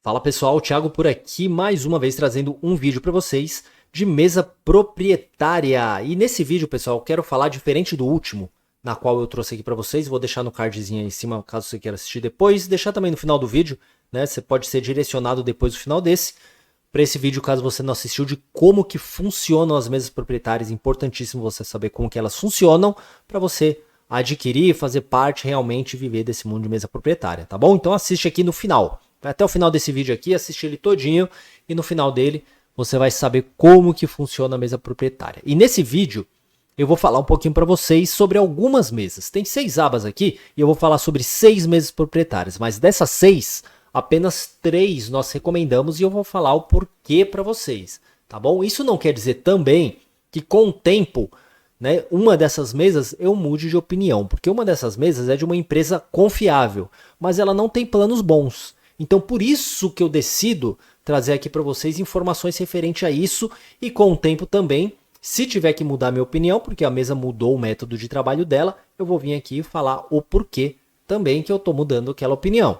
Fala pessoal, Thiago por aqui, mais uma vez trazendo um vídeo para vocês de mesa proprietária. E nesse vídeo, pessoal, eu quero falar diferente do último, na qual eu trouxe aqui para vocês. Vou deixar no cardzinho aí em cima, caso você queira assistir depois. Deixar também no final do vídeo, né? Você pode ser direcionado depois do final desse. Para esse vídeo, caso você não assistiu, de como que funcionam as mesas proprietárias. Importantíssimo você saber como que elas funcionam para você adquirir, fazer parte, realmente viver desse mundo de mesa proprietária, tá bom? Então assiste aqui no final. Vai até o final desse vídeo aqui, assiste ele todinho e no final dele você vai saber como que funciona a mesa proprietária. E nesse vídeo eu vou falar um pouquinho para vocês sobre algumas mesas. Tem 6 abas aqui e eu vou falar sobre 6 mesas proprietárias, mas dessas 6, apenas 3 nós recomendamos e eu vou falar o porquê para vocês, tá bom? Isso não quer dizer também que com o tempo, né, uma dessas mesas eu mude de opinião, porque uma dessas mesas é de uma empresa confiável, mas ela não tem planos bons. Então por isso que eu decido trazer aqui para vocês informações referente a isso e com o tempo também, se tiver que mudar minha opinião, porque a mesa mudou o método de trabalho dela, eu vou vir aqui falar o porquê também que eu estou mudando aquela opinião.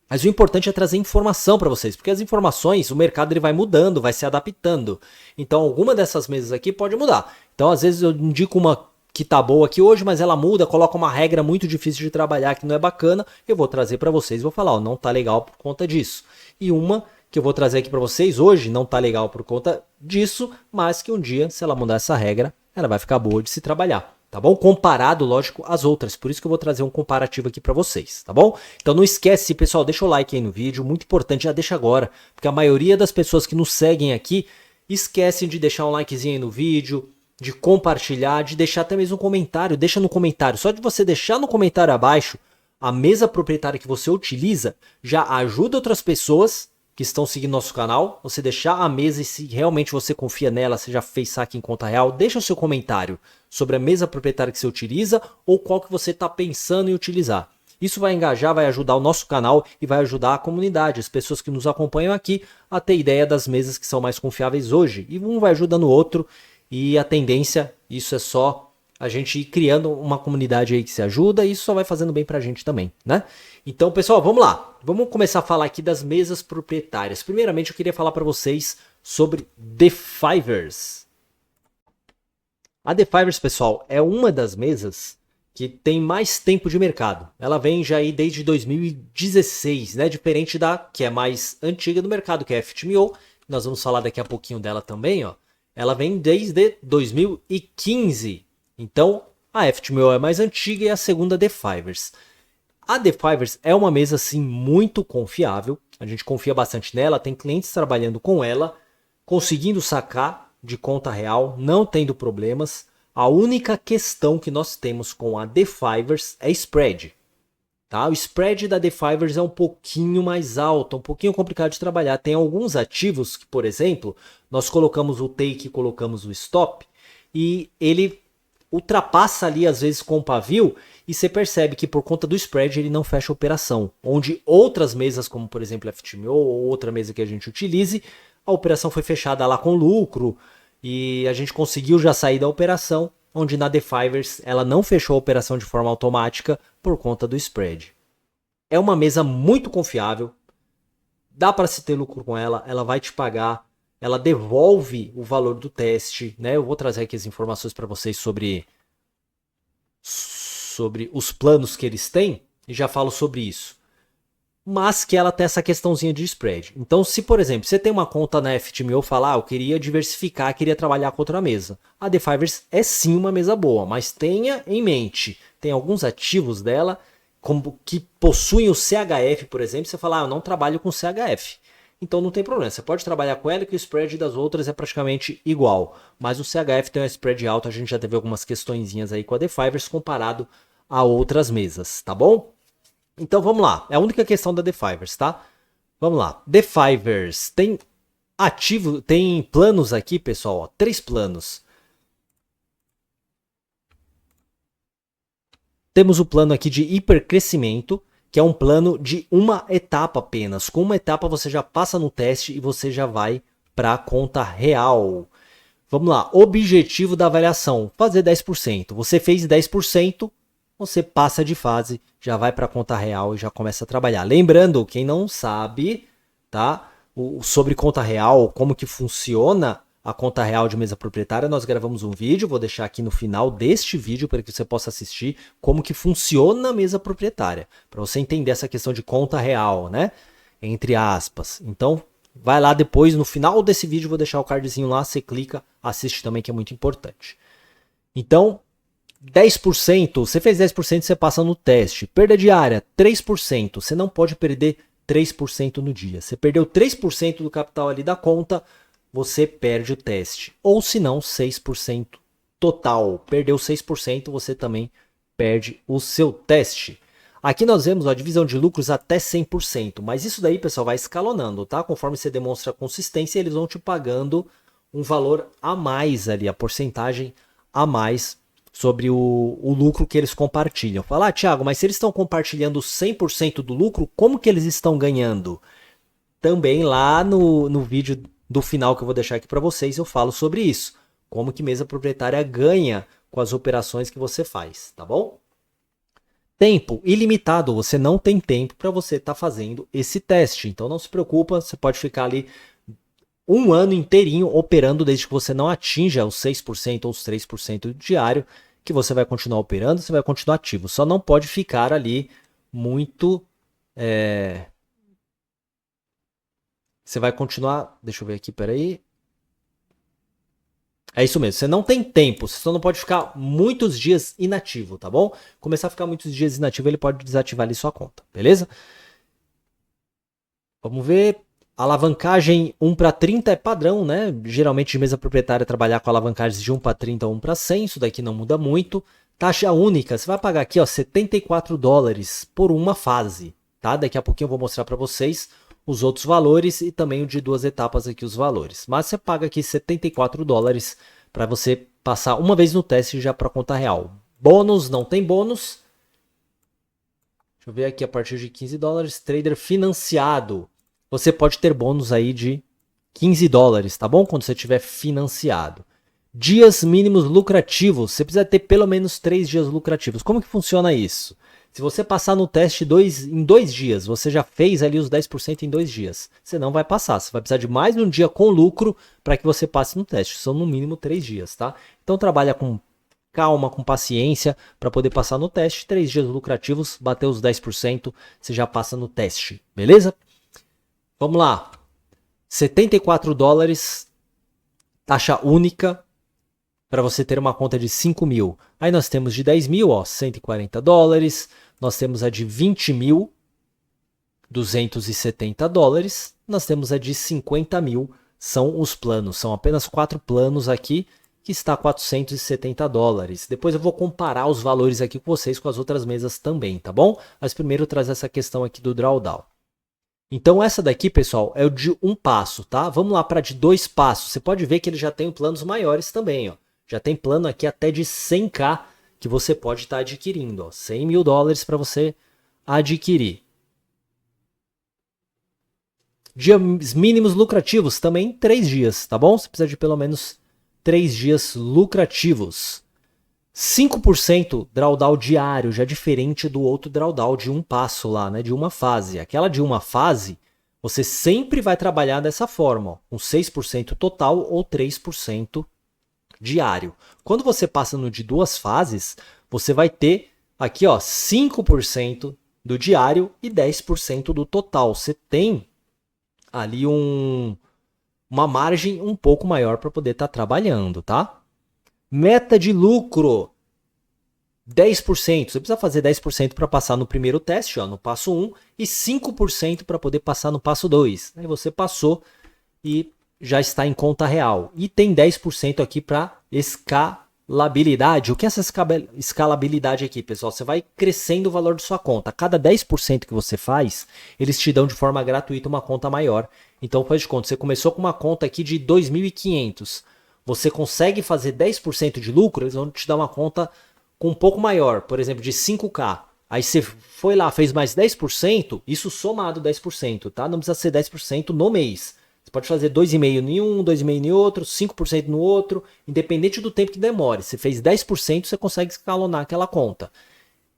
Mas o importante é trazer informação para vocês, porque as informações, o mercado ele vai mudando, vai se adaptando. Então alguma dessas mesas aqui pode mudar. Então às vezes eu indico uma que tá boa aqui hoje, mas ela muda, coloca uma regra muito difícil de trabalhar que não é bacana, eu vou trazer para vocês, vou falar, ó, não tá legal por conta disso. E uma que eu vou trazer aqui para vocês hoje não tá legal por conta disso, mas que um dia, se ela mudar essa regra, ela vai ficar boa de se trabalhar, tá bom? Comparado, lógico, às outras, por isso que eu vou trazer um comparativo aqui para vocês, tá bom? Então não esquece, pessoal, deixa o like aí no vídeo, muito importante, já deixa agora, porque a maioria das pessoas que nos seguem aqui esquecem de deixar um likezinho aí no vídeo, de compartilhar, de deixar até mesmo um comentário, deixa no comentário. Só de você deixar no comentário abaixo a mesa proprietária que você utiliza, já ajuda outras pessoas que estão seguindo nosso canal. Você deixar a mesa e se realmente você confia nela, você já fez saque em conta real, deixa o seu comentário sobre a mesa proprietária que você utiliza ou qual que você está pensando em utilizar. Isso vai engajar, vai ajudar o nosso canal e vai ajudar a comunidade, as pessoas que nos acompanham aqui, a ter ideia das mesas que são mais confiáveis hoje. E um vai ajudando o outro. E a tendência, isso é só a gente ir criando uma comunidade aí que se ajuda e isso só vai fazendo bem pra gente também, né? Então, pessoal, vamos lá. Vamos começar a falar aqui das mesas proprietárias. Primeiramente, eu queria falar para vocês sobre The Fivers. A The Fivers, pessoal, é uma das mesas que tem mais tempo de mercado. Ela vem já aí desde 2016, né? Diferente da que é mais antiga do mercado, que é a FTMO. Nós vamos falar daqui a pouquinho dela também, ó. Ela vem desde 2015. Então, a FTMO é mais antiga e a segunda The Fivers. A The Fivers é uma mesa, assim, muito confiável. A gente confia bastante nela. Tem clientes trabalhando com ela, conseguindo sacar de conta real, não tendo problemas. A única questão que nós temos com a The Fivers é spread. Tá? O spread da The Fivers é um pouquinho mais alto, um pouquinho complicado de trabalhar. Tem alguns ativos que, por exemplo, nós colocamos o take e colocamos o stop e ele ultrapassa ali às vezes com o pavio e você percebe que por conta do spread ele não fecha a operação. Onde outras mesas, como por exemplo a FTMO ou outra mesa que a gente utilize, a operação foi fechada lá com lucro e a gente conseguiu já sair da operação. Onde na The Fivers ela não fechou a operação de forma automática por conta do spread. É uma mesa muito confiável, dá para se ter lucro com ela, ela vai te pagar, ela devolve o valor do teste, né? Eu vou trazer aqui as informações para vocês sobre os planos que eles têm e já falo sobre isso. Mas que ela tem essa questãozinha de spread. Então, se por exemplo, você tem uma conta na FTMO e falar, eu queria diversificar, queria trabalhar com outra mesa. A The Fivers é sim uma mesa boa, mas tenha em mente, tem alguns ativos dela como que possuem o CHF, por exemplo, você fala, eu não trabalho com CHF. Então não tem problema, você pode trabalhar com ela que o spread das outras é praticamente igual. Mas o CHF tem um spread alto, a gente já teve algumas questõezinhas aí com a The Fivers comparado a outras mesas, tá bom? Então vamos lá, é a única questão da The Fivers, tá? Vamos lá, The Fivers tem ativo, tem planos aqui, pessoal, ó, 3 planos. Temos o plano aqui de hipercrescimento, que é um plano de uma etapa apenas. Com uma etapa você já passa no teste e você já vai para a conta real. Vamos lá, objetivo da avaliação, fazer 10%. Você fez 10%, você passa de fase, já vai para a conta real e já começa a trabalhar. Lembrando, quem não sabe, tá? Sobre conta real, como que funciona a conta real de mesa proprietária, nós gravamos um vídeo, vou deixar aqui no final deste vídeo para que você possa assistir como que funciona a mesa proprietária, para você entender essa questão de conta real, né? Entre aspas. Então, vai lá depois, no final desse vídeo, vou deixar o cardzinho lá, você clica, assiste também, que é muito importante. Então, 10%, você fez 10%, você passa no teste. Perda diária, 3%, você não pode perder 3% no dia. Você perdeu 3% do capital ali da conta, você perde o teste. Ou se não, 6% total. Perdeu 6%, você também perde o seu teste. Aqui nós vemos a divisão de lucros até 100%, mas isso daí, pessoal, vai escalonando, tá? Conforme você demonstra consistência, eles vão te pagando um valor a mais ali, a porcentagem a mais sobre o lucro que eles compartilham. Fala, Thiago, mas se eles estão compartilhando 100% do lucro, como que eles estão ganhando? Também lá no vídeo do final que eu vou deixar aqui para vocês, eu falo sobre isso. Como que mesa proprietária ganha com as operações que você faz, tá bom? Tempo ilimitado, você não tem tempo para você estar fazendo esse teste. Então não se preocupa, você pode ficar ali um ano inteirinho operando desde que você não atinja os 6% ou os 3% diário, que você vai continuar operando, você vai continuar ativo. Só não pode ficar ali muito... Você vai continuar... Deixa eu ver aqui, peraí. É isso mesmo, você não tem tempo, você só não pode ficar muitos dias inativo, tá bom? Começar a ficar muitos dias inativo, ele pode desativar ali sua conta, beleza? Vamos ver... Alavancagem 1/30 é padrão, né? Geralmente de mesa proprietária trabalhar com alavancagens de 1/30 ou 1/100, isso daqui não muda muito. Taxa única, você vai pagar aqui, ó, $74 por uma fase, tá? Daqui a pouquinho eu vou mostrar para vocês os outros valores e também o de 2 etapas aqui os valores. Mas você paga aqui $74 para você passar uma vez no teste já para conta real. Bônus, não tem bônus. Deixa eu ver aqui a partir de $15, trader financiado. Você pode ter bônus aí de $15, tá bom? Quando você tiver financiado. Dias mínimos lucrativos. Você precisa ter pelo menos 3 dias lucrativos. Como que funciona isso? Se você passar no teste em 2 dias, você já fez ali os 10% em 2 dias. Você não vai passar. Você vai precisar de mais um dia com lucro para que você passe no teste. São no mínimo 3 dias, tá? Então trabalha com calma, com paciência para poder passar no teste. 3 dias lucrativos, bater os 10%, você já passa no teste. Beleza? Vamos lá, $74, taxa única, para você ter uma conta de 5 mil. Aí nós temos de 10 mil, ó, $140. Nós temos a de 20 mil, $270. Nós temos a de 50 mil, são os planos. São apenas 4 planos aqui, que está $470. Depois eu vou comparar os valores aqui com vocês com as outras mesas também, tá bom? Mas primeiro traz essa questão aqui do drawdown. Então essa daqui, pessoal, é o de 1 passo, tá? Vamos lá para de 2 passos. Você pode ver que ele já tem planos maiores também, ó. Já tem plano aqui até de 100k que você pode estar adquirindo, ó. $100 mil para você adquirir. Dias mínimos lucrativos, também 3 dias, tá bom? Você precisa de pelo menos 3 dias lucrativos. 5% drawdown diário, já diferente do outro drawdown de 1 passo lá, né? De uma fase. Aquela de uma fase, você sempre vai trabalhar dessa forma, ó, com 6% total ou 3% diário. Quando você passa no de 2 fases, você vai ter aqui, ó, 5% do diário e 10% do total. Você tem ali uma margem um pouco maior para poder estar trabalhando, tá? Meta de lucro, 10%. Você precisa fazer 10% para passar no primeiro teste, ó, no passo 1, e 5% para poder passar no passo 2. Aí você passou e já está em conta real. E tem 10% aqui para escalabilidade. O que é essa escalabilidade aqui, pessoal? Você vai crescendo o valor de sua conta. A cada 10% que você faz, eles te dão de forma gratuita uma conta maior. Então, faz de conta, você começou com uma conta aqui de 2.500. Você consegue fazer 10% de lucro, eles vão te dar uma conta com um pouco maior, por exemplo, de 5k. Aí você foi lá, fez mais 10%, isso somado 10%, tá? Não precisa ser 10% no mês. Você pode fazer 2,5% em um, 2,5% em outro, 5% no outro, independente do tempo que demore. Você fez 10%, você consegue escalonar aquela conta.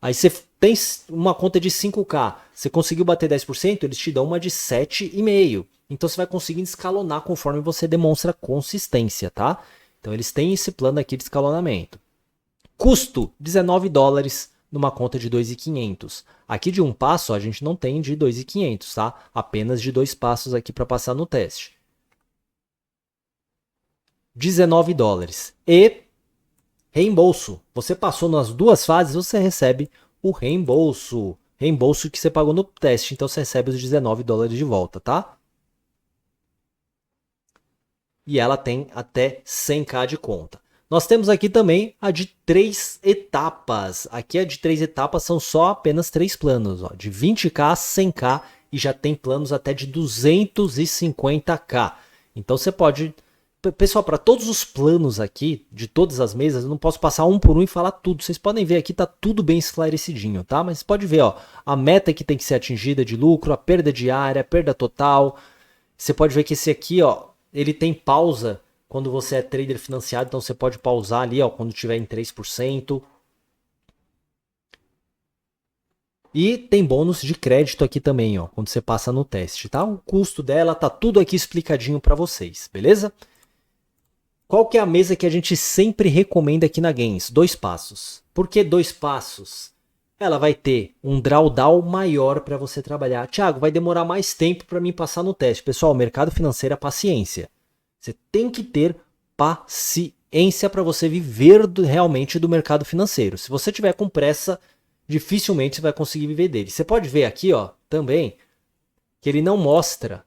Aí você tem uma conta de 5K, você conseguiu bater 10%, eles te dão uma de 7,5%. Então você vai conseguindo escalonar conforme você demonstra consistência, tá? Então eles têm esse plano aqui de escalonamento. Custo, $19 numa conta de 2.500. Aqui de um passo a gente não tem de 2.500, tá? Apenas de 2 passos aqui para passar no teste. $19. E reembolso. Você passou nas 2 fases, você recebe o reembolso. Reembolso que você pagou no teste. Então você recebe os $19 de volta, tá? E ela tem até 100k de conta. Nós temos aqui também a de 3 etapas. Aqui a de 3 etapas são só apenas 3 planos. Ó, de 20k, 100k e já tem planos até de 250k. Então você pode... Pessoal, para todos os planos aqui, de todas as mesas, eu não posso passar um por um e falar tudo. Vocês podem ver aqui, tá tudo bem esclarecidinho, tá? Mas você pode ver, ó, a meta que tem que ser atingida de lucro, a perda diária, a perda total. Você pode ver que esse aqui, ó, ele tem pausa quando você é trader financiado, então você pode pausar ali, ó, quando tiver em 3%. E tem bônus de crédito aqui também, ó, quando você passa no teste, tá? O custo dela tá tudo aqui explicadinho para vocês, beleza? Qual que é a mesa que a gente sempre recomenda aqui na Gains? 2 passos. Por que 2 passos? Ela vai ter um drawdown maior para você trabalhar. Thiago, vai demorar mais tempo para mim passar no teste. Pessoal, o mercado financeiro é paciência. Você tem que ter paciência para você viver realmente do mercado financeiro. Se você tiver com pressa, dificilmente você vai conseguir viver dele. Você pode ver aqui, ó, também, que ele não mostra.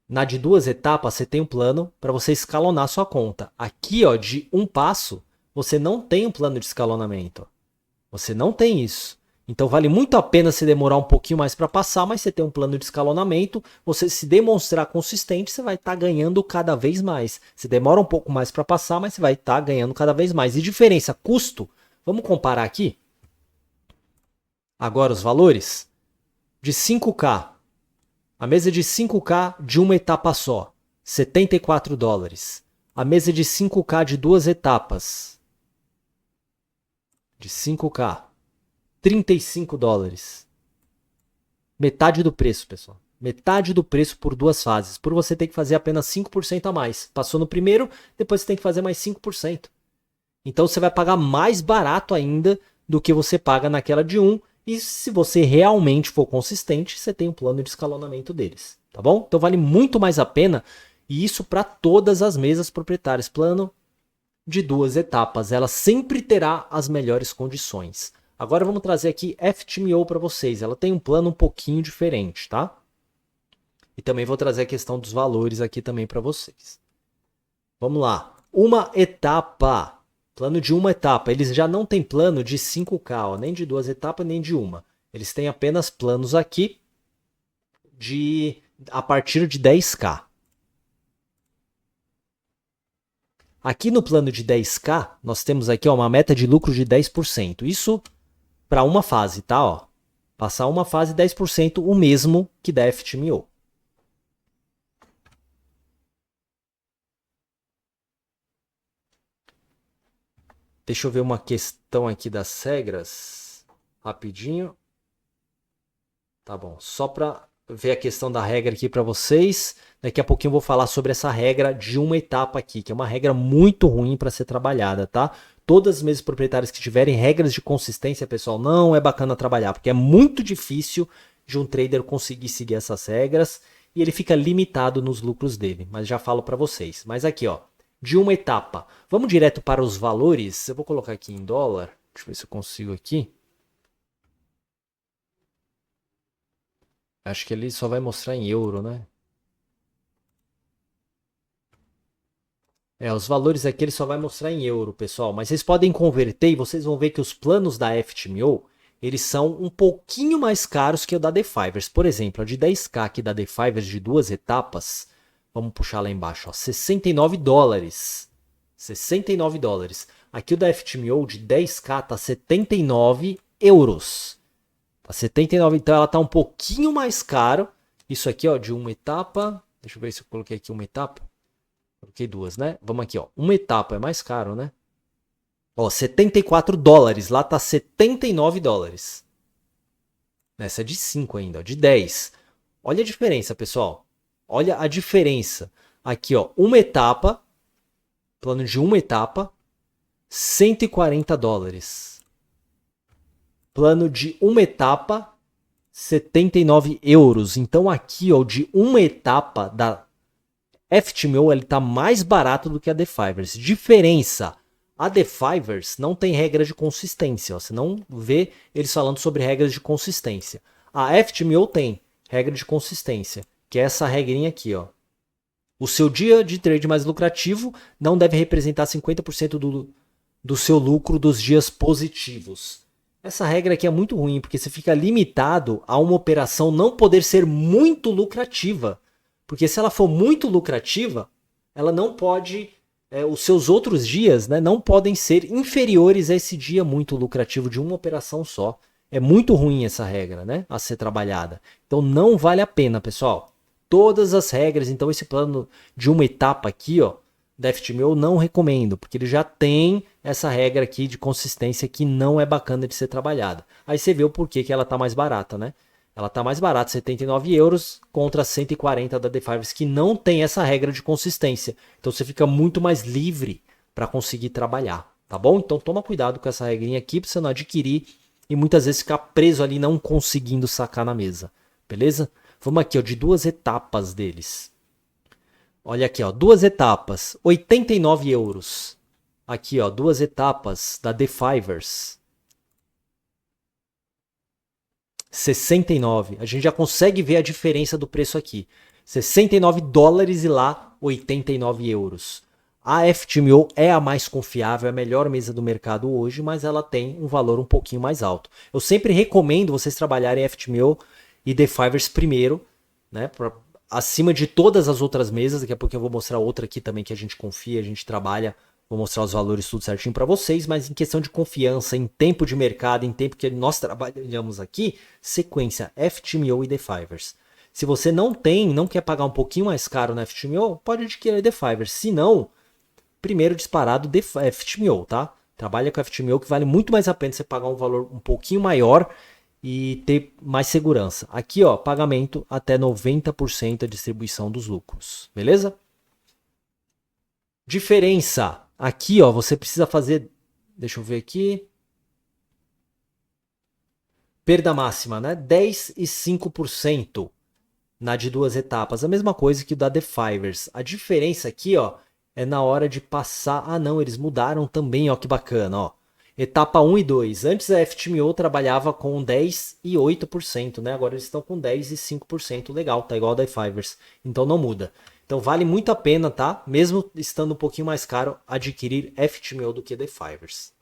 Na de 2 etapas, você tem um plano para você escalonar sua conta. Aqui, ó, de um passo, você não tem um plano de escalonamento. Você não tem isso. Então vale muito a pena se demorar um pouquinho mais para passar, mas você tem um plano de escalonamento, você se demonstrar consistente, você vai estar ganhando cada vez mais. Você demora um pouco mais para passar, mas você vai estar ganhando cada vez mais. E diferença, custo, vamos comparar aqui? Agora os valores de 5K. A mesa de 5K de uma etapa só, $74. A mesa de 5K de 2 etapas, de 5K, $35. Metade do preço, pessoal. Metade do preço por 2 fases. Por você ter que fazer apenas 5% a mais. Passou no primeiro, depois você tem que fazer mais 5%. Então você vai pagar mais barato ainda do que você paga naquela de 1. E se você realmente for consistente, você tem um plano de escalonamento deles. Tá bom? Então vale muito mais a pena. E isso para todas as mesas proprietárias. Plano de 2 etapas. Ela sempre terá as melhores condições. Agora vamos trazer aqui FTMO para vocês. Ela tem um plano um pouquinho diferente, tá? E também vou trazer a questão dos valores aqui também para vocês. Vamos lá. Uma etapa. Plano de uma etapa. Eles já não têm plano de 5K, ó, nem de 2 etapas, nem de uma. Eles têm apenas planos aqui a partir de 10K. Aqui no plano de 10K, nós temos aqui ó, uma meta de lucro de 10%. Isso para uma fase, tá? Ó. Passar uma fase 10%, o mesmo que da FTMO. Deixa eu ver uma questão aqui das regras, rapidinho. Tá bom, só para ver a questão da regra aqui para vocês. Daqui a pouquinho eu vou falar sobre essa regra de uma etapa aqui, que é uma regra muito ruim para ser trabalhada, tá? Todas as mesas proprietárias que tiverem regras de consistência, pessoal, não é bacana trabalhar, porque é muito difícil de um trader conseguir seguir essas regras e ele fica limitado nos lucros dele, mas já falo para vocês. Mas aqui, ó, de uma etapa. Vamos direto para os valores. Eu vou colocar aqui em dólar. Deixa eu ver se eu consigo aqui. Acho que ele só vai mostrar em euro, né? Os valores aqui ele só vai mostrar em euro, pessoal. Mas vocês podem converter e vocês vão ver que os planos da FTMO, eles são um pouquinho mais caros que o da The-Fivers. Por exemplo, a de 10K aqui da The-Fivers de 2 etapas, vamos puxar lá embaixo, ó, $69. $69. Aqui o da FTMO de 10K tá 79 euros. Tá 79, então ela tá um pouquinho mais caro. Isso aqui, ó, de uma etapa. Deixa eu ver se eu coloquei aqui uma etapa. Coloquei 2, né? Vamos aqui, ó. Uma etapa é mais caro, né? Ó, 74 dólares. Lá tá 79 dólares. Essa é de 5 ainda, ó, de 10. Olha a diferença, pessoal. Olha a diferença. Aqui, ó, uma etapa, plano de uma etapa, 140 dólares. Plano de uma etapa, 79 euros. Então aqui, ó, de uma etapa da FTMO, ele tá mais barato do que a The-Fivers. Diferença. A The-Fivers não tem regra de consistência. Ó. Você não vê eles falando sobre regras de consistência. A FTMO tem regra de consistência, que é essa regrinha aqui. Ó. O seu dia de trade mais lucrativo não deve representar 50% do seu lucro dos dias positivos. Essa regra aqui é muito ruim, porque você fica limitado a uma operação não poder ser muito lucrativa. Porque se ela for muito lucrativa, ela não pode... os seus outros dias, né, não podem ser inferiores a esse dia muito lucrativo de uma operação só. É muito ruim essa regra, né, a ser trabalhada. Então não vale a pena, pessoal. Todas as regras, então esse plano de uma etapa aqui, ó, da FTMO eu não recomendo, porque ele já tem essa regra aqui de consistência que não é bacana de ser trabalhada. Aí você vê o porquê que ela tá mais barata, né? Ela tá mais barata, 79 euros contra 140 da The-Fivers, que não tem essa regra de consistência. Então você fica muito mais livre para conseguir trabalhar, tá bom? Então toma cuidado com essa regrinha aqui para você não adquirir e muitas vezes ficar preso ali não conseguindo sacar na mesa, beleza? Vamos aqui, ó, de duas etapas deles. Olha aqui, ó, duas etapas, 89 euros. Aqui, ó, duas etapas da The-Fivers. 69. A gente já consegue ver a diferença do preço aqui. 69 dólares e lá 89 euros. A FTMO é a mais confiável, é a melhor mesa do mercado hoje, mas ela tem um valor um pouquinho mais alto. Eu sempre recomendo vocês trabalharem FTMO e The-Fivers primeiro, né, acima de todas as outras mesas. Daqui a pouco eu vou mostrar outra aqui também que a gente confia, a gente trabalha. Vou mostrar os valores tudo certinho para vocês, mas em questão de confiança, em tempo de mercado, em tempo que nós trabalhamos aqui, sequência FTMO e The-Fivers. Se você não quer pagar um pouquinho mais caro na FTMO, pode adquirir a The-Fivers. Se não, primeiro disparado FTMO, tá? Trabalha com a FTMO que vale muito mais a pena você pagar um valor um pouquinho maior e ter mais segurança. Aqui, ó, pagamento até 90% a distribuição dos lucros, beleza? Diferença. Aqui, ó, você precisa fazer, deixa eu ver aqui, perda máxima, né? 10 e 5% na de duas etapas. A mesma coisa que o da The-Fivers. A diferença aqui, ó, é na hora de passar... Ah, não, eles mudaram também, ó, que bacana, ó. Etapa 1 e 2. Antes a FTMO trabalhava com 10 e 8%, né? Agora eles estão com 10 e 5%. Legal, tá igual a The-Fivers. Então não muda. Então vale muito a pena, tá? Mesmo estando um pouquinho mais caro, adquirir FTMO do que The-Fivers.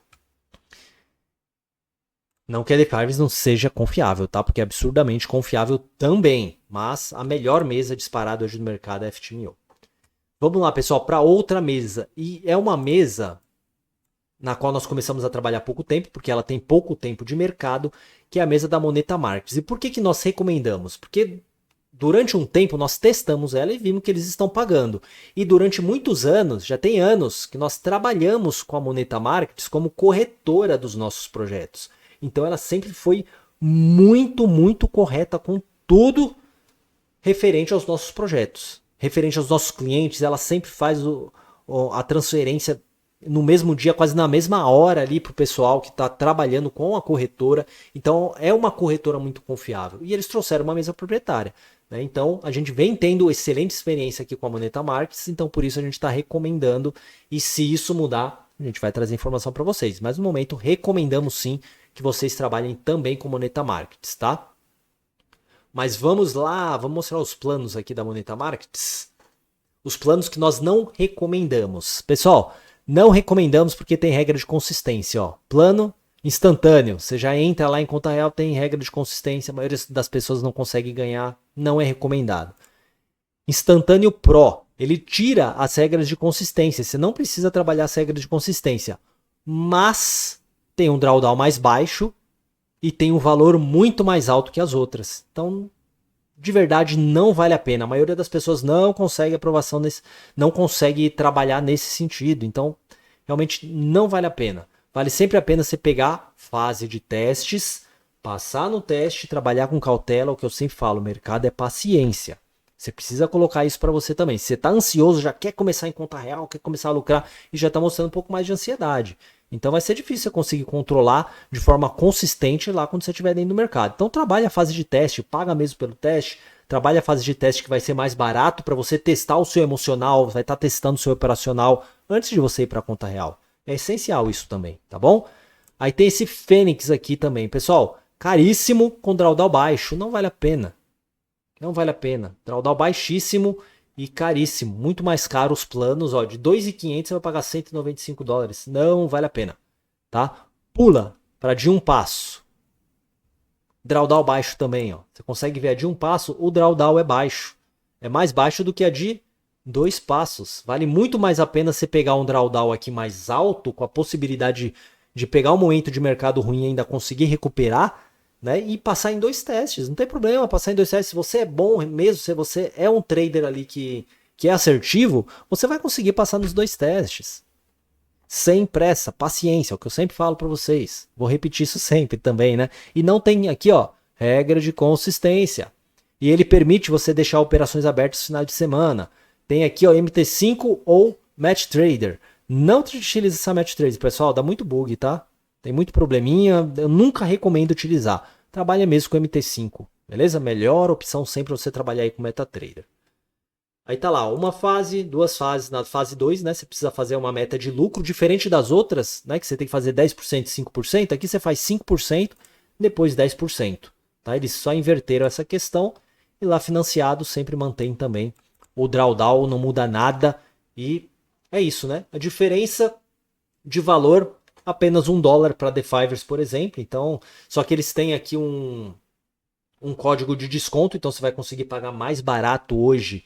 Não que a The-Fivers não seja confiável, tá? Porque é absurdamente confiável também. Mas a melhor mesa disparada hoje no mercado é a FTMO. Vamos lá, pessoal, para outra mesa. E é uma mesa na qual nós começamos a trabalhar há pouco tempo, porque ela tem pouco tempo de mercado, que é a mesa da Moneta Markets. E por que nós recomendamos? Porque durante um tempo nós testamos ela e vimos que eles estão pagando. E durante muitos anos, já tem anos, que nós trabalhamos com a Moneta Markets como corretora dos nossos projetos. Então ela sempre foi muito, muito correta com tudo referente aos nossos projetos. Referente aos nossos clientes, ela sempre faz a transferência no mesmo dia, quase na mesma hora ali para o pessoal que está trabalhando com a corretora. Então é uma corretora muito confiável. E eles trouxeram uma mesa proprietária. Né? Então a gente vem tendo excelente experiência aqui com a Moneta Markets, então por isso a gente está recomendando. E se isso mudar, a gente vai trazer informação para vocês. Mas no momento recomendamos sim que vocês trabalhem também com Moneta Markets, tá? Mas vamos lá, vamos mostrar os planos aqui da Moneta Markets. Os planos que nós não recomendamos. Pessoal, não recomendamos porque tem regra de consistência. Ó. Plano instantâneo. Você já entra lá em conta real, tem regra de consistência. A maioria das pessoas não consegue ganhar. Não é recomendado. Instantâneo Pro. Ele tira as regras de consistência. Você não precisa trabalhar as regras de consistência. Mas tem um drawdown mais baixo e tem um valor muito mais alto que as outras. Então, de verdade, não vale a pena. A maioria das pessoas não consegue aprovação não consegue trabalhar nesse sentido. Então, realmente não vale a pena. vale sempre a pena você pegar fase de testes, passar no teste, trabalhar com cautela. O que eu sempre falo, o mercado é paciência. Você precisa colocar isso para você também. Se você está ansioso, já quer começar em conta real, quer começar a lucrar e já está mostrando um pouco mais de ansiedade. Então vai ser difícil você conseguir controlar de forma consistente lá quando você estiver dentro do mercado. Então trabalha a fase de teste, paga mesmo pelo teste, trabalha a fase de teste que vai ser mais barato para você testar o seu emocional, vai estar testando o seu operacional antes de você ir para a conta real. É essencial isso também, tá bom? Aí tem esse Fênix aqui também, pessoal, caríssimo com drawdown baixo, não vale a pena. Não vale a pena. Drawdown baixíssimo e caríssimo. Muito mais caro os planos. Ó, de 2.500 você vai pagar $195. Não vale a pena. Tá? Pula para de um passo. Drawdown baixo também. Ó. Você consegue ver a de um passo, o drawdown é baixo. É mais baixo do que a de 2 passos. Vale muito mais a pena você pegar um drawdown aqui mais alto, com a possibilidade de pegar um momento de mercado ruim e ainda conseguir recuperar, né, e passar em 2 testes, não tem problema passar em 2 testes. Se você é bom mesmo, se você é um trader ali que é assertivo, você vai conseguir passar nos 2 testes. Sem pressa, paciência, é o que eu sempre falo para vocês. Vou repetir isso sempre também, né? E não tem aqui, ó, regra de consistência. E ele permite você deixar operações abertas no final de semana. Tem aqui, ó, MT5 ou Match Trader. Não utilize essa Match Trader, pessoal, dá muito bug, tá? Tem muito probleminha, eu nunca recomendo utilizar. Trabalha mesmo com MT5, beleza? Melhor opção sempre você trabalhar aí com MetaTrader. Aí tá lá, uma fase, 2 fases. Na fase 2, né, você precisa fazer uma meta de lucro diferente das outras, né, que você tem que fazer 10% e 5%. Aqui você faz 5%, depois 10%. Tá? Eles só inverteram essa questão e lá financiado sempre mantém também o drawdown, não muda nada e é isso, né? A diferença de valor apenas $1 para DeFivers, por exemplo. Então, só que eles têm aqui um código de desconto, então você vai conseguir pagar mais barato hoje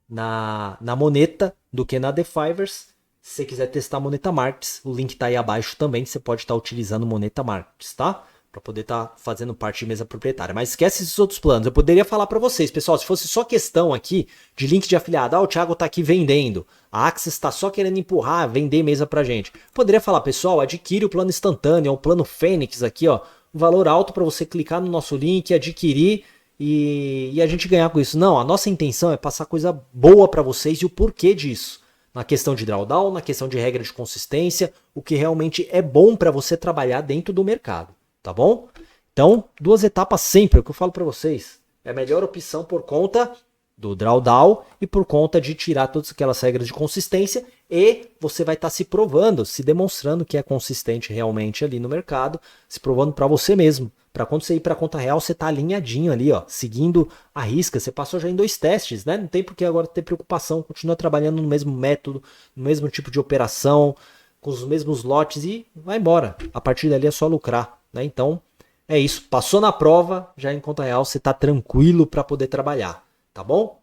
na Moneta do que na DeFivers. Se você quiser testar a Moneta Markets, o link está aí abaixo também. Você pode estar utilizando Moneta Markets, tá? Para poder estar fazendo parte de mesa proprietária. Mas esquece esses outros planos. Eu poderia falar para vocês, pessoal, se fosse só questão aqui de link de afiliado, o Thiago está aqui vendendo, a Axis está só querendo empurrar, vender mesa para gente. Poderia falar, pessoal, adquire o plano instantâneo, é um plano Fênix aqui, ó, um valor alto para você clicar no nosso link, adquirir e a gente ganhar com isso. Não, a nossa intenção é passar coisa boa para vocês e o porquê disso. Na questão de drawdown, na questão de regra de consistência, o que realmente é bom para você trabalhar dentro do mercado. Tá bom? Então, 2 etapas sempre, é o que eu falo para vocês. É a melhor opção por conta do drawdown e por conta de tirar todas aquelas regras de consistência e você vai estar se provando, se demonstrando que é consistente realmente ali no mercado, se provando para você mesmo. Para quando você ir para a conta real, você tá alinhadinho ali, ó, seguindo a risca. Você passou já em 2 testes, né? Não tem por que agora ter preocupação, continua trabalhando no mesmo método, no mesmo tipo de operação, com os mesmos lotes e vai embora. A partir dali é só lucrar. Né? Então, é isso. Passou na prova, já em conta real, você está tranquilo para poder trabalhar. Tá bom?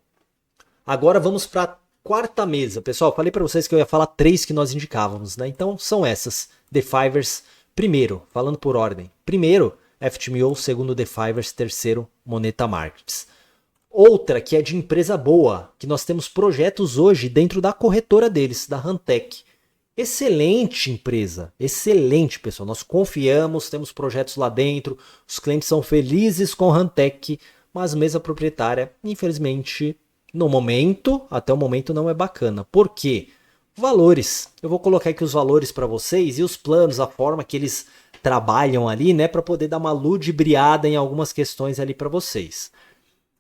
Agora vamos para a 4ª mesa. Pessoal, falei para vocês que eu ia falar 3 que nós indicávamos. Né? Então, são essas. DeFivers, primeiro, falando por ordem. Primeiro, FTMO, segundo DeFivers, terceiro, Moneta Markets. Outra que é de empresa boa, que nós temos projetos hoje dentro da corretora deles, da Hantec. Excelente empresa, excelente, pessoal. Nós confiamos, temos projetos lá dentro, os clientes são felizes com a Hantec, mas mesa proprietária, infelizmente, no momento, até o momento não é bacana. Por quê? Valores. Eu vou colocar aqui os valores para vocês e os planos, a forma que eles trabalham ali, né, para poder dar uma ludibriada em algumas questões ali para vocês.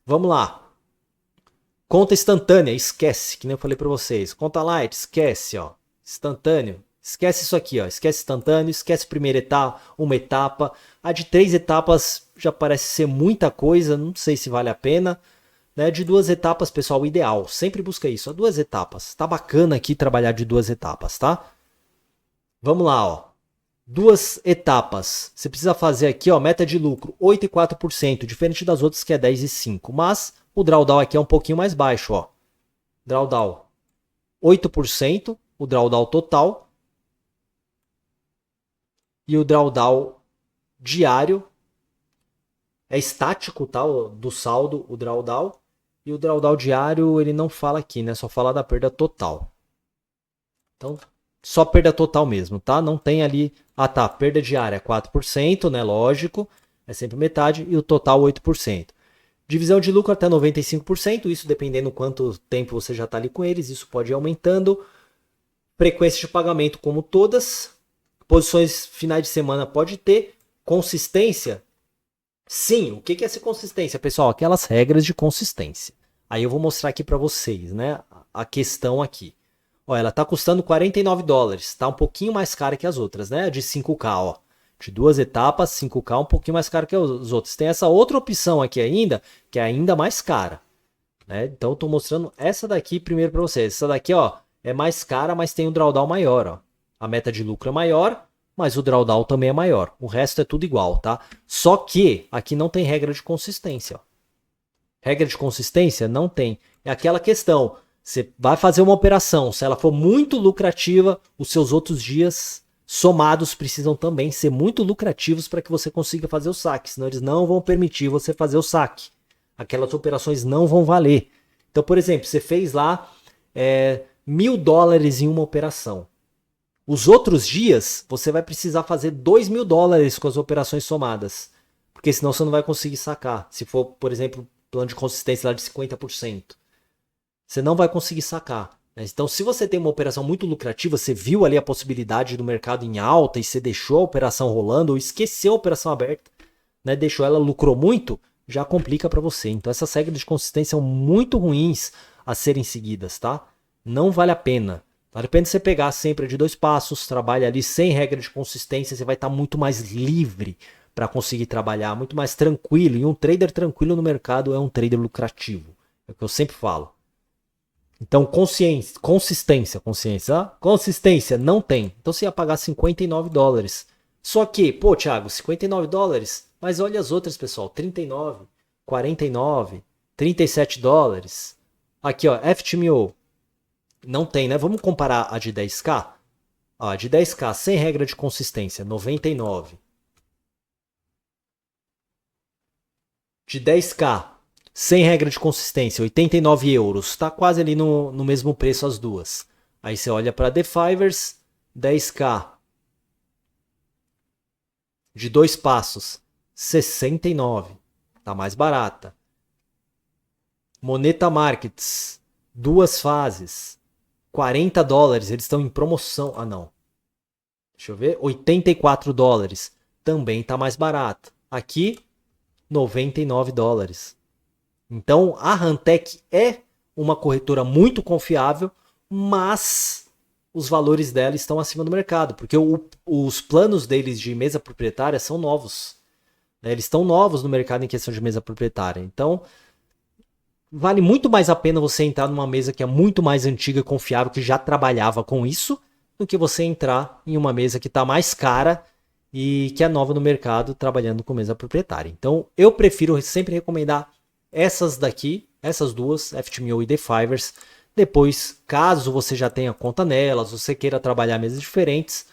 Vamos lá. Conta instantânea, esquece, que nem eu falei para vocês. Conta light, esquece, ó. Instantâneo, esquece isso aqui, ó. Esquece instantâneo, esquece primeira etapa, uma etapa. A de 3 etapas já parece ser muita coisa, não sei se vale a pena. Né? De 2 etapas, pessoal, o ideal. Sempre busca isso, ó, 2 etapas. Tá bacana aqui trabalhar de 2 etapas, tá? Vamos lá, ó. 2 etapas. Você precisa fazer aqui, ó, meta de lucro 8,4%, diferente das outras que é 10,5%. Mas o drawdown aqui é um pouquinho mais baixo, ó. Drawdown 8%. O drawdown total e o drawdown diário é estático, tá? Do saldo, o drawdown. E o drawdown diário ele não fala aqui, né? Só fala da perda total. Então, Só perda total mesmo, tá? Não tem ali... Ah, tá, perda diária é 4%, né? Lógico, é sempre metade, e o total 8%. Divisão de lucro até 95%, isso dependendo quanto tempo você já está ali com eles, isso pode ir aumentando. Frequência de pagamento como todas. Posições finais de semana pode ter. Consistência. Sim, o que é essa consistência, pessoal? Aquelas regras de consistência. Aí eu vou mostrar aqui para vocês, né? A questão aqui. Ó, ela está custando $49, está um pouquinho mais cara que as outras, né? De 5K, ó. De 2 etapas, 5K um pouquinho mais cara que as outras. Tem essa outra opção aqui ainda, que é ainda mais cara, né? Então eu estou mostrando essa daqui primeiro para vocês. Essa daqui, ó, é mais cara, mas tem um drawdown maior, ó. A meta de lucro é maior, mas o drawdown também é maior. O resto é tudo igual, tá? Só que aqui não tem regra de consistência, ó. Regra de consistência não tem. É aquela questão, você vai fazer uma operação, se ela for muito lucrativa, os seus outros dias somados precisam também ser muito lucrativos para que você consiga fazer o saque, senão eles não vão permitir você fazer o saque. Aquelas operações não vão valer. Então, por exemplo, você fez lá $1.000 em uma operação. Os outros dias, você vai precisar fazer $2.000 com as operações somadas. Porque senão você não vai conseguir sacar. Se for, por exemplo, plano de consistência lá de 50%. Você não vai conseguir sacar. Né? Então, se você tem uma operação muito lucrativa, você viu ali a possibilidade do mercado em alta e você deixou a operação rolando ou esqueceu a operação aberta, né? Deixou ela, lucrou muito, já complica para você. Então, essas regras de consistência são muito ruins a serem seguidas, tá? Não vale a pena. Vale a pena você pegar sempre de 2 passos, trabalha ali sem regra de consistência, você vai estar muito mais livre para conseguir trabalhar, muito mais tranquilo. E um trader tranquilo no mercado é um trader lucrativo. É o que eu sempre falo. Então, consistência não tem. Então você ia pagar $59. Só que, pô, Thiago, $59, mas olha as outras, pessoal, 39, 49, $37. Aqui, ó, FTMO. Não tem, né? Vamos comparar a de 10K? Ó, a de 10K sem regra de consistência, 99. De 10K sem regra de consistência, 89 euros. Tá quase ali no mesmo preço as duas. Aí você olha para The Fivers, 10K. De 2 passos, 69. Tá mais barata. Moneta Markets, 2 fases. $40, eles estão em promoção. Ah, não. Deixa eu ver. $84. Também está mais barato. Aqui, $99. Então, a Hantec é uma corretora muito confiável, mas os valores dela estão acima do mercado, porque os planos deles de mesa proprietária são novos. Né? Eles estão novos no mercado em questão de mesa proprietária. Então, vale muito mais a pena você entrar numa mesa que é muito mais antiga e confiável, que já trabalhava com isso, do que você entrar em uma mesa que está mais cara e que é nova no mercado trabalhando com mesa proprietária. Então, eu prefiro sempre recomendar essas daqui, essas duas, FTMO e The Fivers. Depois, caso você já tenha conta nelas, você queira trabalhar mesas diferentes,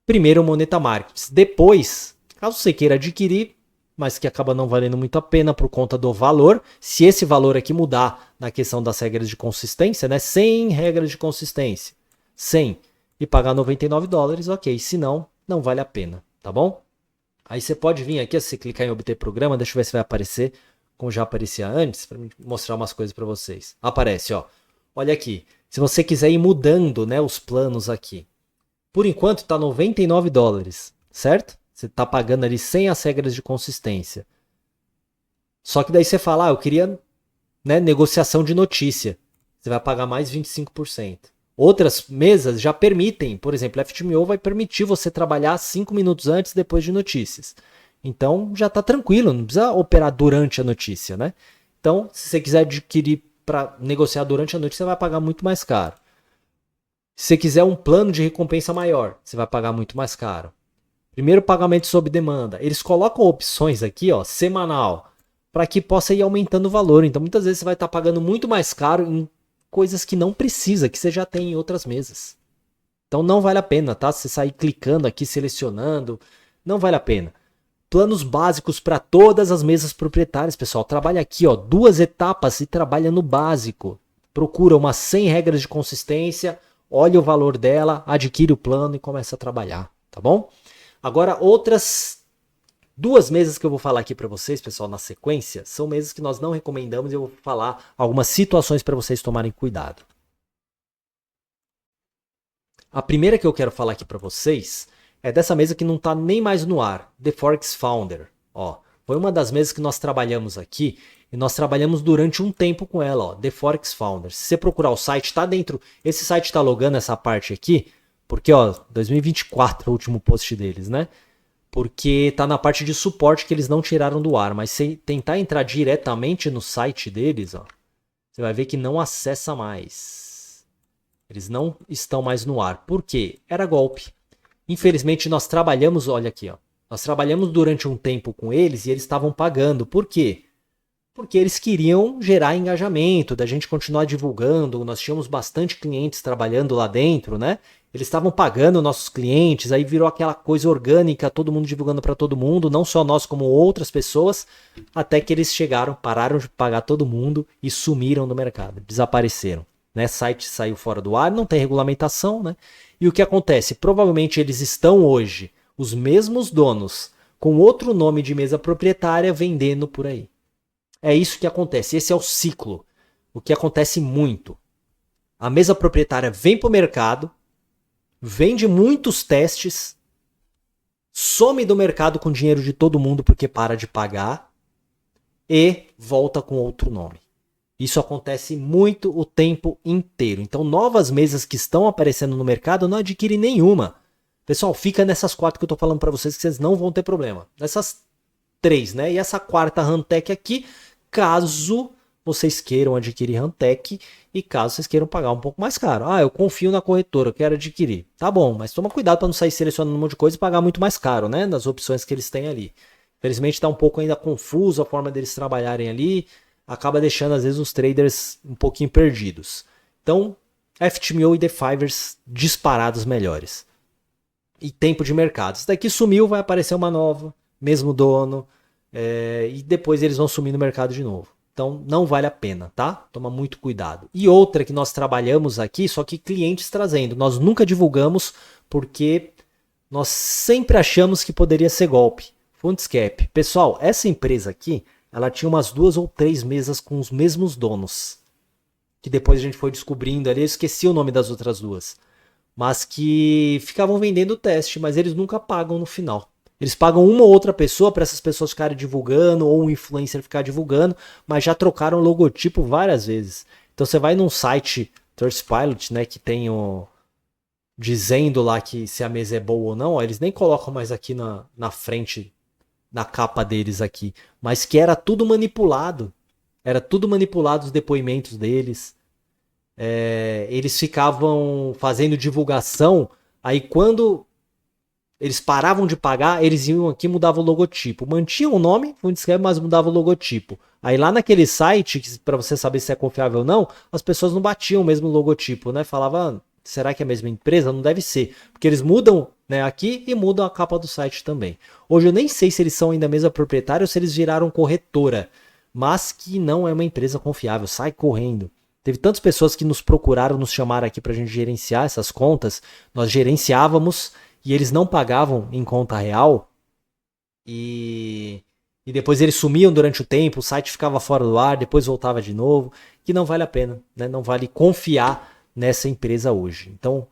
primeiro Moneta Markets. Depois, caso você queira adquirir, mas que acaba não valendo muito a pena por conta do valor. Se esse valor aqui mudar na questão das regras de consistência, né? Sem regras de consistência, 100 e pagar $99, ok. Se não, não vale a pena, tá bom? Aí você pode vir aqui, se você clicar em obter programa, deixa eu ver se vai aparecer, como já aparecia antes, para mostrar umas coisas para vocês. Aparece, ó. Olha aqui. Se você quiser ir mudando, né, os planos aqui. Por enquanto tá $99, certo? Você está pagando ali sem as regras de consistência. Só que daí você fala, eu queria, né, negociação de notícia. Você vai pagar mais 25%. Outras mesas já permitem, por exemplo, a FTMO vai permitir você trabalhar 5 minutos antes e depois de notícias. Então já está tranquilo, não precisa operar durante a notícia, né? Então, se você quiser adquirir para negociar durante a notícia, você vai pagar muito mais caro. Se você quiser um plano de recompensa maior, você vai pagar muito mais caro. Primeiro pagamento sob demanda. Eles colocam opções aqui, ó, semanal, para que possa ir aumentando o valor. Então, muitas vezes você vai estar pagando muito mais caro em coisas que não precisa, que você já tem em outras mesas. Então, não vale a pena, tá? Você sair clicando aqui, selecionando, não vale a pena. Planos básicos para todas as mesas proprietárias, pessoal. Trabalha aqui, ó, 2 etapas e trabalha no básico. Procura uma sem regras de consistência olha o valor dela, adquire o plano e começa a trabalhar, tá bom? Agora, outras 2 mesas que eu vou falar aqui para vocês, pessoal, na sequência, são mesas que nós não recomendamos e eu vou falar algumas situações para vocês tomarem cuidado. A primeira que eu quero falar aqui para vocês é dessa mesa que não está nem mais no ar, The Forex Founder. Ó, foi uma das mesas que nós trabalhamos aqui e nós trabalhamos durante um tempo com ela, ó, The Forex Founder. Se você procurar o site, está dentro, esse site está logando essa parte aqui, porque ó, 2024 é o último post deles, né? Porque tá na parte de suporte que eles não tiraram do ar, mas se tentar entrar diretamente no site deles, ó, você vai ver que não acessa mais. Eles não estão mais no ar. Por quê? Era golpe. Infelizmente nós trabalhamos, olha aqui, ó. Nós trabalhamos durante um tempo com eles e eles estavam pagando. Por quê? Porque eles queriam gerar engajamento, da gente continuar divulgando. Nós tínhamos bastante clientes trabalhando lá dentro, né? Eles estavam pagando nossos clientes, aí virou aquela coisa orgânica, todo mundo divulgando para todo mundo, não só nós como outras pessoas, até que eles chegaram, pararam de pagar todo mundo e sumiram do mercado, desapareceram. Né? Site saiu fora do ar, não tem regulamentação, né? E o que acontece? Provavelmente eles estão hoje, os mesmos donos, com outro nome de mesa proprietária, vendendo por aí. É isso que acontece, esse é o ciclo. O que acontece muito. A mesa proprietária vem para o mercado, vende muitos testes, some do mercado com dinheiro de todo mundo porque para de pagar e volta com outro nome. Isso acontece muito o tempo inteiro. Então, novas mesas que estão aparecendo no mercado não adquirem nenhuma. Pessoal, fica nessas 4 que eu estou falando para vocês que vocês não vão ter problema. Nessas 3, né? E essa quarta Rantec aqui, caso vocês queiram adquirir Rantec e caso vocês queiram pagar um pouco mais caro. Ah, eu confio na corretora, eu quero adquirir. Tá bom, mas toma cuidado para não sair selecionando um monte de coisa e pagar muito mais caro, né? Das opções que eles têm ali. Infelizmente está um pouco ainda confuso a forma deles trabalharem ali. Acaba deixando às vezes os traders um pouquinho perdidos. Então, FTMO e The Fivers disparados melhores. E tempo de mercado. Isso daqui sumiu, vai aparecer uma nova, mesmo dono, e depois eles vão sumir no mercado de novo. Então não vale a pena, tá? Toma muito cuidado. E outra que nós trabalhamos aqui, só que clientes trazendo. Nós nunca divulgamos porque nós sempre achamos que poderia ser golpe. Fundscap. Pessoal, essa empresa aqui, ela tinha umas 2 ou 3 mesas com os mesmos donos. Que depois a gente foi descobrindo ali, eu esqueci o nome das outras 2. Mas que ficavam vendendo o teste, mas eles nunca pagam no final. Eles pagam uma ou outra pessoa para essas pessoas ficarem divulgando, ou um influencer ficar divulgando, mas já trocaram o logotipo várias vezes. Então você vai num site Trustpilot, né, que tem dizendo lá que se a mesa é boa ou não, ó, eles nem colocam mais aqui na frente, na capa deles aqui, mas que era tudo manipulado. Era tudo manipulado os depoimentos deles. Eles ficavam fazendo divulgação, aí quando eles paravam de pagar, eles iam aqui e mudavam o logotipo. Mantinham o nome, mas mudavam o logotipo. Aí lá naquele site, para você saber se é confiável ou não, as pessoas não batiam o mesmo logotipo, né? Falavam, será que é a mesma empresa? Não deve ser. Porque eles mudam, né, aqui e mudam a capa do site também. Hoje eu nem sei se eles são ainda a mesma proprietária ou se eles viraram corretora. Mas que não é uma empresa confiável. Sai correndo. Teve tantas pessoas que nos procuraram, nos chamaram aqui para a gente gerenciar essas contas. Nós gerenciávamos e eles não pagavam em conta real. E depois eles sumiam durante o tempo, o site ficava fora do ar, depois voltava de novo. Que não vale a pena, né? Não vale confiar nessa empresa hoje. Então,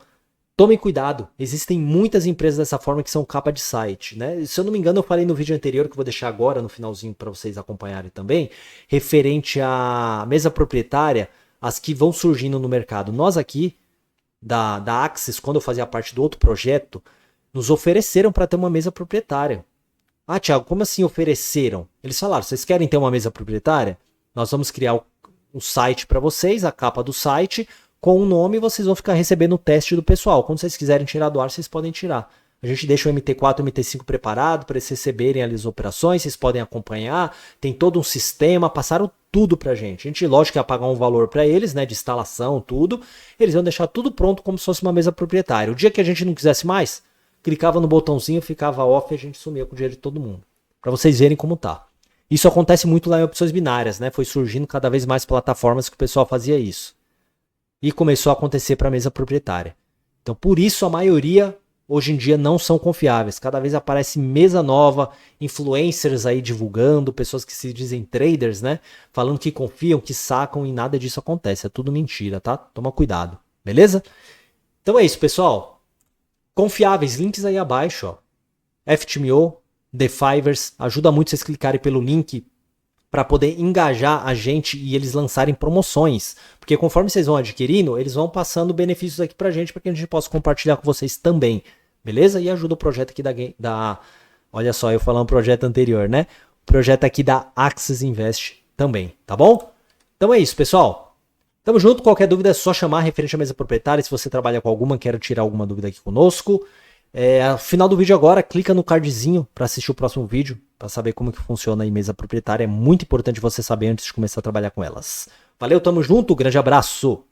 tomem cuidado. Existem muitas empresas dessa forma que são capa de site, né? Se eu não me engano, eu falei no vídeo anterior, que eu vou deixar agora no finalzinho para vocês acompanharem também, referente à mesa proprietária, as que vão surgindo no mercado. Nós aqui, da Axis, quando eu fazia parte do outro projeto, nos ofereceram para ter uma mesa proprietária. Ah, Thiago, como assim ofereceram? Eles falaram, vocês querem ter uma mesa proprietária? Nós vamos criar um site para vocês, a capa do site, com o nome, vocês vão ficar recebendo o teste do pessoal. Quando vocês quiserem tirar do ar, vocês podem tirar. A gente deixa o MT4 e o MT5 preparado para eles receberem ali as operações, vocês podem acompanhar, tem todo um sistema, passaram tudo pra gente. A gente, lógico, ia pagar um valor para eles, né, de instalação, tudo. Eles iam deixar tudo pronto como se fosse uma mesa proprietária. O dia que a gente não quisesse mais, clicava no botãozinho, ficava off e a gente sumia com o dinheiro de todo mundo. Para vocês verem como tá. Isso acontece muito lá em opções binárias, né? Foi surgindo cada vez mais plataformas que o pessoal fazia isso. e começou a acontecer para a mesa proprietária. Então, por isso a maioria hoje em dia não são confiáveis. Cada vez aparece mesa nova, influencers aí divulgando, pessoas que se dizem traders, né? Falando que confiam, que sacam e nada disso acontece. É tudo mentira, tá? Toma cuidado, beleza? Então é isso, pessoal. Confiáveis, links aí abaixo, ó. FTMO, The Fivers, ajuda muito vocês clicarem pelo link para poder engajar a gente e eles lançarem promoções. Porque conforme vocês vão adquirindo, eles vão passando benefícios aqui pra gente, para que a gente possa compartilhar com vocês também. Beleza? E ajuda o projeto aqui da olha só, eu falando um projeto anterior, né? O projeto aqui da Axis Invest também, tá bom? Então é isso, pessoal. Tamo junto, qualquer dúvida é só chamar referente à mesa proprietária. Se você trabalha com alguma, quer tirar alguma dúvida aqui conosco. No final do vídeo agora, clica no cardzinho para assistir o próximo vídeo, para saber como que funciona a mesa proprietária. É muito importante você saber antes de começar a trabalhar com elas. Valeu, tamo junto, grande abraço!